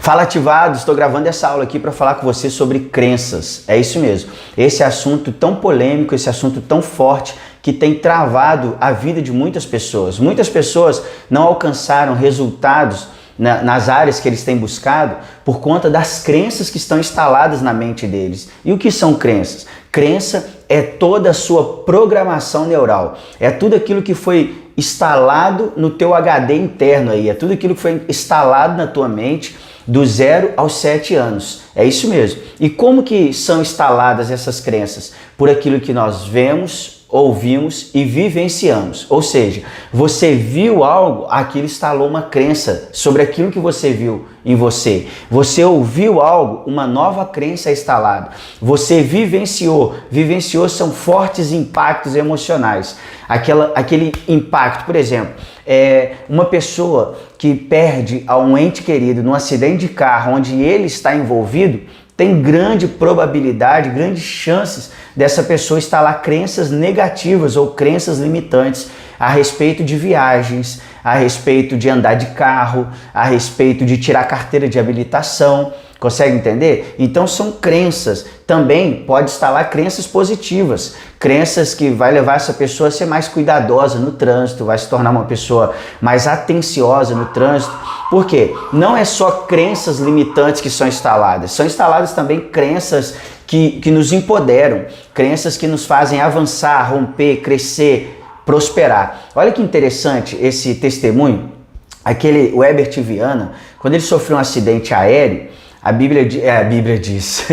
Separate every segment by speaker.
Speaker 1: Fala ativados, estou gravando essa aula aqui para falar com você sobre crenças. É isso mesmo. Esse assunto tão polêmico, esse assunto tão forte que tem travado a vida de muitas pessoas. Muitas pessoas não alcançaram resultados nas áreas que eles têm buscado por conta das crenças que estão instaladas na mente deles. E o que são crenças? Crença é toda a sua programação neural. É tudo aquilo que foi instalado no teu HD interno aí. É tudo aquilo que foi instalado na tua mente do 0 aos 7 anos. É isso mesmo. E como que são instaladas essas crenças? Por aquilo que nós vemos, ouvimos e vivenciamos. Ou seja, você viu algo, aquilo instalou uma crença sobre aquilo que você viu em você. Você ouviu algo, uma nova crença é instalada. Você vivenciou são fortes impactos emocionais. Aquele impacto, por exemplo, uma pessoa que perde a um ente querido num acidente de carro onde ele está envolvido, tem grande probabilidade, grandes chances dessa pessoa instalar crenças negativas ou crenças limitantes a respeito de viagens, a respeito de andar de carro, a respeito de tirar carteira de habilitação. Consegue entender? Então são crenças. Também pode instalar crenças positivas, crenças que vai levar essa pessoa a ser mais cuidadosa no trânsito, vai se tornar uma pessoa mais atenciosa no trânsito. Por quê? Não é só crenças limitantes que são instaladas também crenças que nos empoderam, crenças que nos fazem avançar, romper, crescer, prosperar. Olha que interessante esse testemunho. O Herbert Viana, quando ele sofreu um acidente aéreo, a Bíblia diz,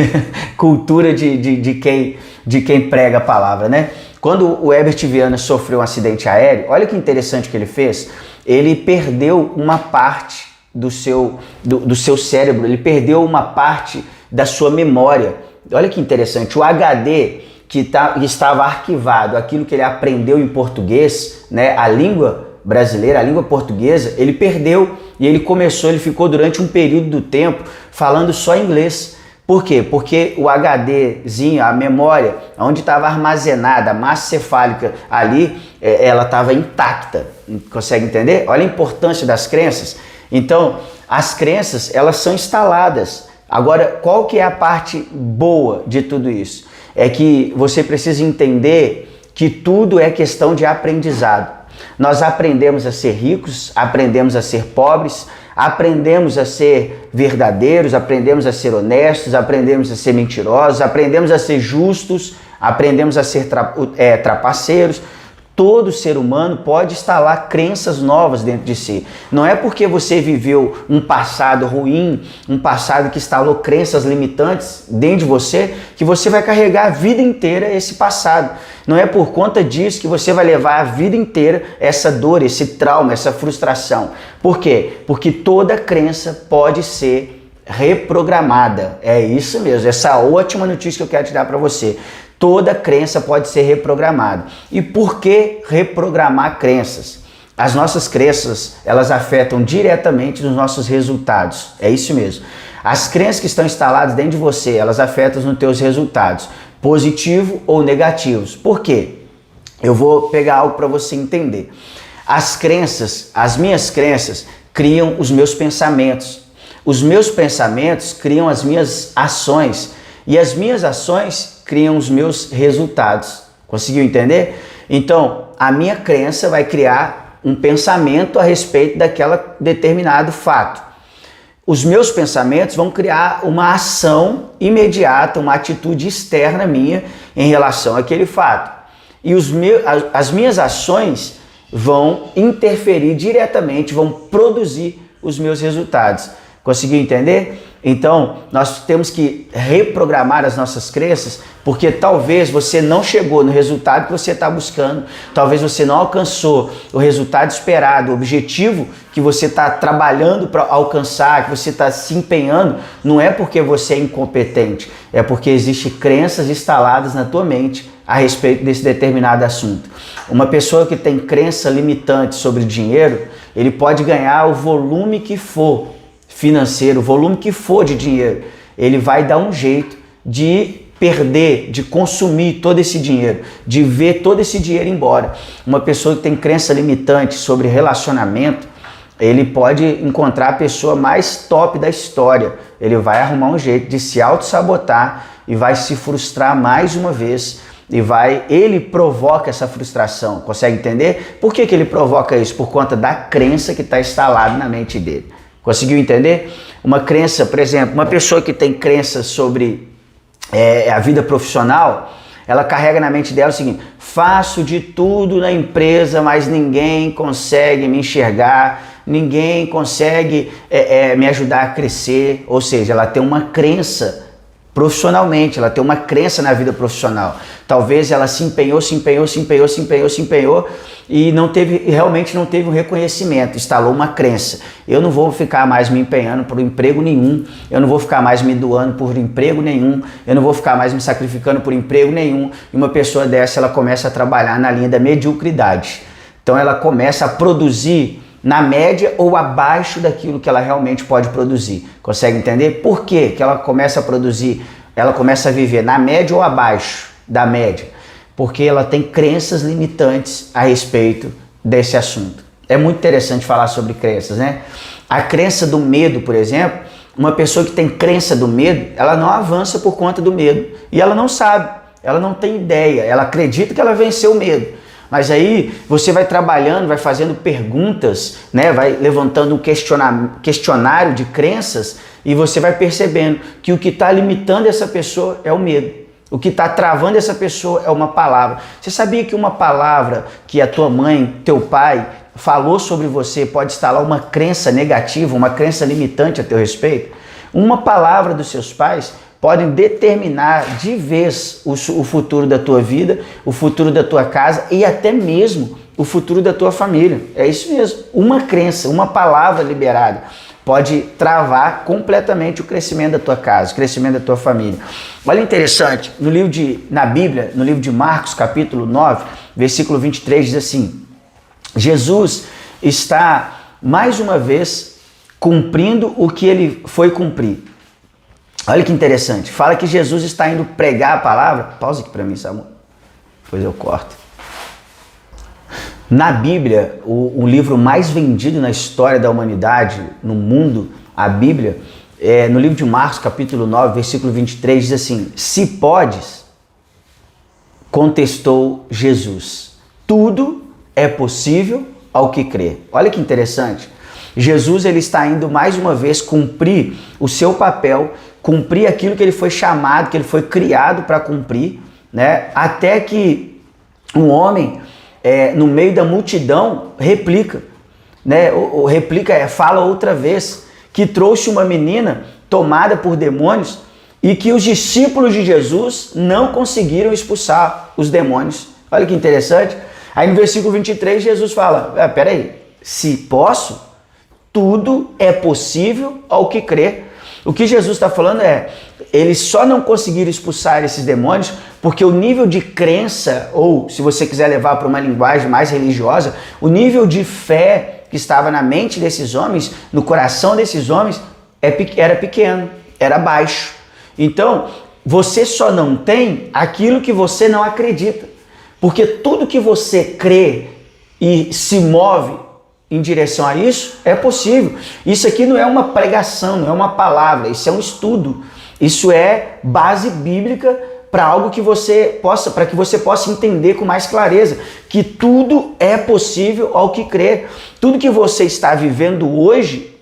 Speaker 1: cultura de quem prega a palavra, né? Quando o Herbert Viana sofreu um acidente aéreo, olha que interessante que ele fez. Ele perdeu uma parte do seu cérebro, ele perdeu uma parte da sua memória. Olha que interessante, o HD que estava arquivado, aquilo que ele aprendeu em português, né, a língua brasileira, a língua portuguesa, ele perdeu e ele ficou durante um período do tempo falando só inglês. Por quê? Porque o HDzinho, a memória, onde estava armazenada, a massa cefálica ali, ela estava intacta. Consegue entender? Olha a importância das crenças. Então, as crenças, elas são instaladas. Agora, qual que é a parte boa de tudo isso? É que você precisa entender que tudo é questão de aprendizado. Nós aprendemos a ser ricos, aprendemos a ser pobres, aprendemos a ser verdadeiros, aprendemos a ser honestos, aprendemos a ser mentirosos, aprendemos a ser justos, aprendemos a ser trapaceiros. Todo ser humano pode instalar crenças novas dentro de si. Não é porque você viveu um passado ruim, um passado que instalou crenças limitantes dentro de você, que você vai carregar a vida inteira esse passado. Não é por conta disso que você vai levar a vida inteira essa dor, esse trauma, essa frustração. Por quê? Porque toda crença pode ser reprogramada. É isso mesmo, essa ótima notícia que eu quero te dar para você. Toda crença pode ser reprogramada. E por que reprogramar crenças? As nossas crenças, elas afetam diretamente os nossos resultados. É isso mesmo. As crenças que estão instaladas dentro de você, elas afetam os teus resultados, positivo ou negativos. Por quê? Eu vou pegar algo para você entender. As minhas crenças criam os meus pensamentos. Os meus pensamentos criam as minhas ações. E as minhas ações criam os meus resultados. Conseguiu entender? Então, a minha crença vai criar um pensamento a respeito daquele determinado fato. Os meus pensamentos vão criar uma ação imediata, uma atitude externa minha em relação àquele fato. E as minhas ações vão interferir diretamente, vão produzir os meus resultados. Conseguiu entender? Então, nós temos que reprogramar as nossas crenças, porque talvez você não chegou no resultado que você está buscando, talvez você não alcançou o resultado esperado, o objetivo que você está trabalhando para alcançar, que você está se empenhando, não é porque você é incompetente, é porque existem crenças instaladas na tua mente a respeito desse determinado assunto. Uma pessoa que tem crença limitante sobre dinheiro, ele pode ganhar o volume que for financeiro, o volume que for de dinheiro, ele vai dar um jeito de perder, de consumir todo esse dinheiro, de ver todo esse dinheiro embora. Uma pessoa que tem crença limitante sobre relacionamento, ele pode encontrar a pessoa mais top da história. Ele vai arrumar um jeito de se auto-sabotar e vai se frustrar mais uma vez. Ele provoca essa frustração, consegue entender? Por que ele provoca isso? Por conta da crença que está instalada na mente dele. Conseguiu entender? Uma crença, por exemplo, uma pessoa que tem crença sobre a vida profissional, ela carrega na mente dela o seguinte: faço de tudo na empresa, mas ninguém consegue me enxergar, ninguém consegue me ajudar a crescer. Ou seja, ela tem uma crença profissionalmente, ela tem uma crença na vida profissional. Talvez ela se empenhou e realmente não teve um reconhecimento, instalou uma crença. Eu não vou ficar mais me empenhando por emprego nenhum, eu não vou ficar mais me doando por emprego nenhum, eu não vou ficar mais me sacrificando por emprego nenhum. E uma pessoa dessa, ela começa a trabalhar na linha da mediocridade. Então ela começa a produzir na média ou abaixo daquilo que ela realmente pode produzir. Consegue entender? Por que que ela começa a produzir, ela começa a viver na média ou abaixo da média? Porque ela tem crenças limitantes a respeito desse assunto. É muito interessante falar sobre crenças, né? A crença do medo, por exemplo, uma pessoa que tem crença do medo, ela não avança por conta do medo. E ela não sabe, ela não tem ideia, ela acredita que ela venceu o medo. Mas aí você vai trabalhando, vai fazendo perguntas, né? Vai levantando um questionário de crenças e você vai percebendo que o que está limitando essa pessoa é o medo. O que está travando essa pessoa é uma palavra. Você sabia que uma palavra que a tua mãe, teu pai falou sobre você pode instalar uma crença negativa, uma crença limitante a teu respeito? Uma palavra dos seus pais podem determinar de vez o futuro da tua vida, o futuro da tua casa e até mesmo o futuro da tua família. É isso mesmo. Uma crença, uma palavra liberada pode travar completamente o crescimento da tua casa, o crescimento da tua família. Olha interessante, na Bíblia, no livro de Marcos, capítulo 9, versículo 23, diz assim: Jesus está mais uma vez cumprindo o que ele foi cumprir. Olha que interessante, fala que Jesus está indo pregar a palavra. Pausa aqui para mim, Samuel, depois eu corto. Na Bíblia, o livro mais vendido na história da humanidade, no mundo, a Bíblia, no livro de Marcos, capítulo 9, versículo 23, diz assim: se podes, contestou Jesus, tudo é possível ao que crê. Olha que interessante. Jesus, ele está indo mais uma vez cumprir o seu papel, cumprir aquilo que ele foi chamado, que ele foi criado para cumprir, né? Até que um homem, no meio da multidão, replica, né? Fala outra vez, que trouxe uma menina tomada por demônios e que os discípulos de Jesus não conseguiram expulsar os demônios. Olha que interessante. Aí no versículo 23, Jesus fala: peraí, se posso, tudo é possível ao que crê. O que Jesus está falando eles só não conseguiram expulsar esses demônios porque o nível de crença, ou se você quiser levar para uma linguagem mais religiosa, o nível de fé que estava na mente desses homens, no coração desses homens, era pequeno, era baixo. Então, você só não tem aquilo que você não acredita. Porque tudo que você crê e se move em direção a isso é possível. Isso aqui não é uma pregação, não é uma palavra, isso é um estudo. Isso é base bíblica para algo que para que você possa entender com mais clareza que tudo é possível ao que crê. Tudo que você está vivendo hoje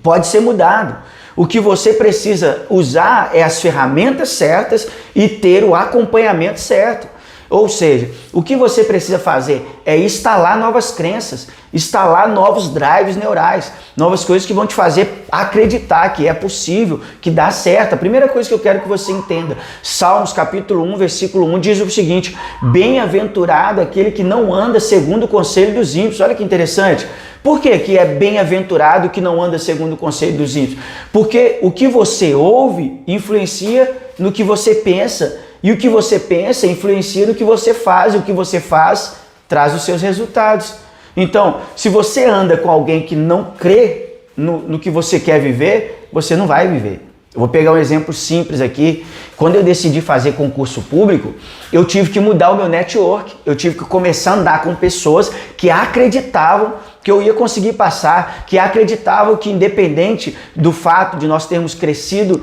Speaker 1: pode ser mudado. O que você precisa usar é as ferramentas certas e ter o acompanhamento certo. Ou seja, o que você precisa fazer é instalar novas crenças, instalar novos drives neurais, novas coisas que vão te fazer acreditar que é possível, que dá certo. A primeira coisa que eu quero que você entenda, Salmos capítulo 1, versículo 1, diz o seguinte: bem-aventurado aquele que não anda segundo o conselho dos ímpios. Olha que interessante. Por que é bem-aventurado que não anda segundo o conselho dos ímpios? Porque o que você ouve influencia no que você pensa, e o que você pensa influencia no que você faz, e o que você faz traz os seus resultados. Então, se você anda com alguém que não crê no que você quer viver, você não vai viver. Eu vou pegar um exemplo simples aqui. Quando eu decidi fazer concurso público, eu tive que mudar o meu network. Eu tive que começar a andar com pessoas que acreditavam que eu ia conseguir passar, que acreditavam que independente do fato de nós termos crescido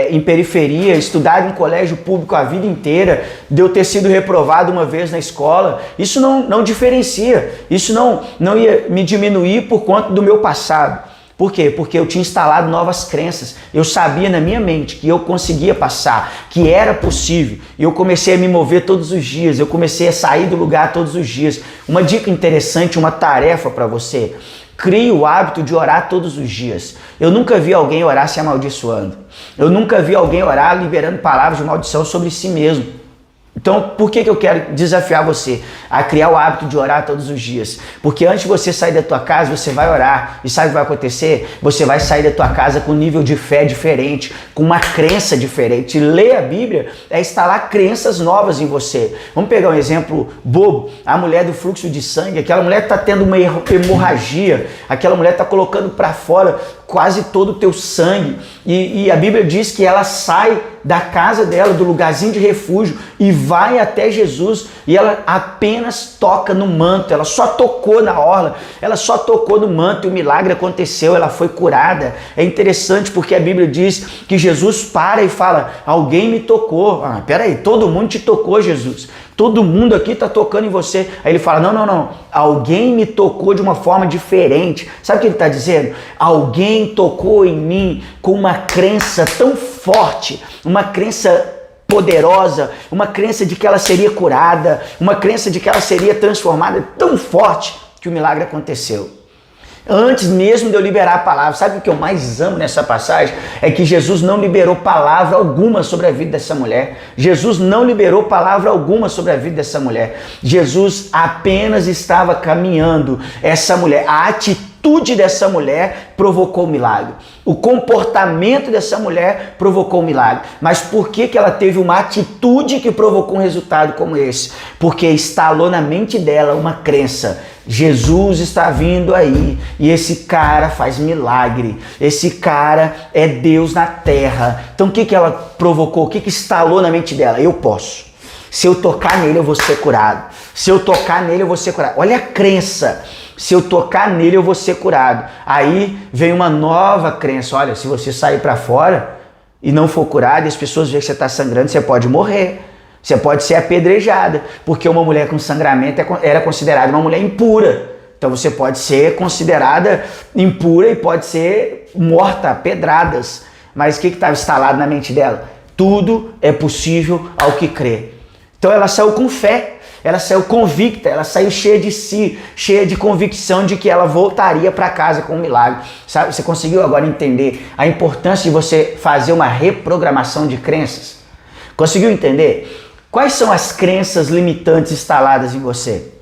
Speaker 1: em periferia, estudado em colégio público a vida inteira, de eu ter sido reprovado uma vez na escola, isso não diferencia, isso não ia me diminuir por conta do meu passado. Por quê? Porque eu tinha instalado novas crenças. Eu sabia na minha mente que eu conseguia passar, que era possível. E eu comecei a me mover todos os dias, eu comecei a sair do lugar todos os dias. Uma dica interessante, uma tarefa para você: crie o hábito de orar todos os dias. Eu nunca vi alguém orar se amaldiçoando. Eu nunca vi alguém orar liberando palavras de maldição sobre si mesmo. Então, por que eu quero desafiar você a criar o hábito de orar todos os dias? Porque antes de você sair da tua casa, você vai orar. E sabe o que vai acontecer? Você vai sair da tua casa com um nível de fé diferente, com uma crença diferente. Ler a Bíblia é instalar crenças novas em você. Vamos pegar um exemplo bobo. A mulher do fluxo de sangue, aquela mulher está tendo uma hemorragia, aquela mulher está colocando para fora quase todo o teu sangue. E a Bíblia diz que ela sai da casa dela, do lugarzinho de refúgio, e vai até Jesus, e ela apenas toca no manto. Ela só tocou na orla, ela só tocou no manto e o milagre aconteceu, ela foi curada. É interessante porque a Bíblia diz que Jesus para e fala: alguém me tocou. Peraí, todo mundo te tocou, Jesus. Todo mundo aqui está tocando em você. Aí ele fala: não. Alguém me tocou de uma forma diferente. Sabe o que ele está dizendo? Alguém tocou em mim com uma crença tão forte, uma crença poderosa, uma crença de que ela seria curada, uma crença de que ela seria transformada tão forte que o milagre aconteceu. Antes mesmo de eu liberar a palavra, sabe o que eu mais amo nessa passagem? É que Jesus não liberou palavra alguma sobre a vida dessa mulher. Jesus não liberou palavra alguma sobre a vida dessa mulher. Jesus apenas estava caminhando. Essa mulher, a atitude dessa mulher provocou o milagre. O comportamento dessa mulher provocou o milagre. Mas por que ela teve uma atitude que provocou um resultado como esse? Porque instalou na mente dela uma crença: Jesus está vindo aí e esse cara faz milagre, esse cara é Deus na terra. Então o que ela provocou? O que instalou na mente dela? Eu posso. Se eu tocar nele eu vou ser curado. Se eu tocar nele eu vou ser curado. Olha a crença. Se eu tocar nele eu vou ser curado. Aí vem uma nova crença: olha, se você sair para fora e não for curado e as pessoas verem que você está sangrando, você pode morrer. Você pode ser apedrejada, porque uma mulher com sangramento era considerada uma mulher impura. Então você pode ser considerada impura e pode ser morta a pedradas. Mas o que estava instalado na mente dela? Tudo é possível ao que crê. Então ela saiu com fé, ela saiu convicta, ela saiu cheia de si, cheia de convicção de que ela voltaria para casa com um milagre. Sabe? Você conseguiu agora entender a importância de você fazer uma reprogramação de crenças? Conseguiu entender? Quais são as crenças limitantes instaladas em você?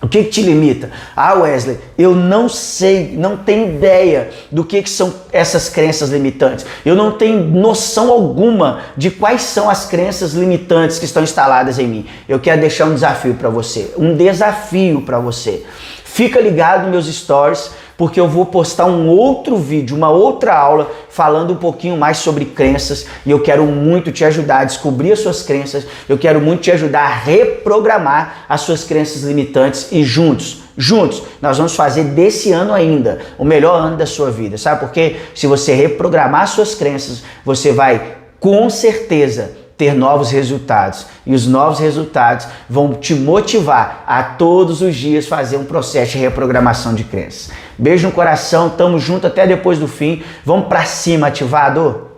Speaker 1: O que te limita? Wesley, eu não sei, não tenho ideia do que são essas crenças limitantes. Eu não tenho noção alguma de quais são as crenças limitantes que estão instaladas em mim. Eu quero deixar um desafio para você, Fica ligado nos meus stories, porque eu vou postar um outro vídeo, uma outra aula, falando um pouquinho mais sobre crenças, e eu quero muito te ajudar a descobrir as suas crenças, eu quero muito te ajudar a reprogramar as suas crenças limitantes, e juntos, nós vamos fazer desse ano ainda o melhor ano da sua vida. Sabe por quê? Se você reprogramar as suas crenças, você vai, com certeza, ter novos resultados, e os novos resultados vão te motivar a todos os dias fazer um processo de reprogramação de crenças. Beijo no coração, tamo junto até depois do fim, vamos pra cima, ativador!